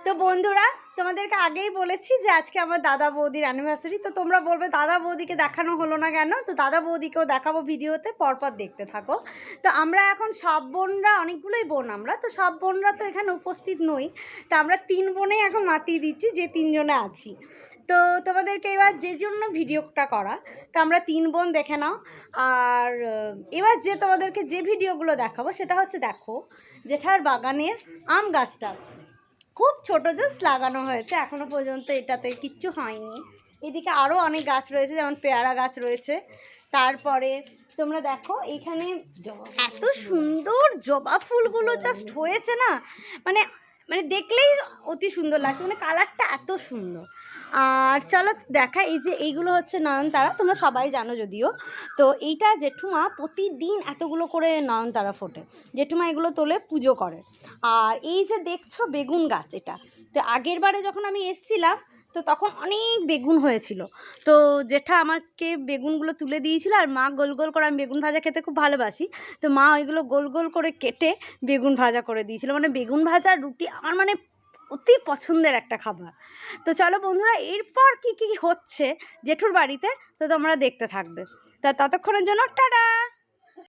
তো বন্ধুরা তোমাদেরকে আগেই বলেছি যে আজকে আমার দাদা বৌদির অ্যানিভার্সারি। তো তোমরা বলবে দাদা বৌদিকে দেখানো হলো না কেন? তো দাদা বৌদিকেও দেখাবো ভিডিওতে, পরপর দেখতে থাকো। তো আমরা এখন সব বোনরা, অনেকগুলোই বোন আমরা, তো সব বোনরা তো এখানে উপস্থিত নই। তো আমরা 3 বোনেই এখন মাতিয়ে দিচ্ছি যে 3 জনে আছি। তো তোমাদেরকে এবার যে জন্য ভিডিওটা করা, তো আমরা 3 বোন দেখে নাও। আর এবার যে তোমাদেরকে যে ভিডিওগুলো দেখাবো সেটা হচ্ছে, দেখো জেঠার বাগানের আম গাছটা খুব ছোট, জাস্ট লাগানো হয়েছে, এখনো পর্যন্ত এটাতে কিচ্ছু হয়নি। এদিকে আরও অনেক গাছ রয়েছে, যেমন পেয়ারা গাছ রয়েছে। তারপরে তোমরা দেখো এখানে এত সুন্দর জবা ফুলগুলো জাস্ট হয়েছে না, মানে মানে দেখলেই অতি সুন্দর লাগছে, মানে কালারটা এত সুন্দর। আর চলো দেখা, এই যে এইগুলো হচ্ছে নয়নতারা, তোমরা সবাই জানো যদিও। তো এইটা জেঠুমা প্রতিদিন এতগুলো করে নয়নতারা ফোটে, জেঠুমা এগুলো তোলে পুজো করে। আর এই যে দেখছো বেগুন গাছ, এটা তো আগের বারে যখন আমি এসছিলাম তো তখন অনেক বেগুন হয়েছিল। তো জেঠা আমাকে বেগুনগুলো তুলে দিয়েছিল, আর মা গোল গোল করে, আমি বেগুন ভাজা খেতে খুব ভালোবাসি, তো মা ওইগুলো গোল গোল করে কেটে বেগুন ভাজা করে দিয়েছিল। মানে বেগুন ভাজা রুটি আমার মানে অতি পছন্দের একটা খাবার। তো চলো বন্ধুরা, এরপর কি কি হচ্ছে জেঠুর বাড়িতে তো তোমরা দেখতে থাকবে। তা ততক্ষণের জন্য টাটা।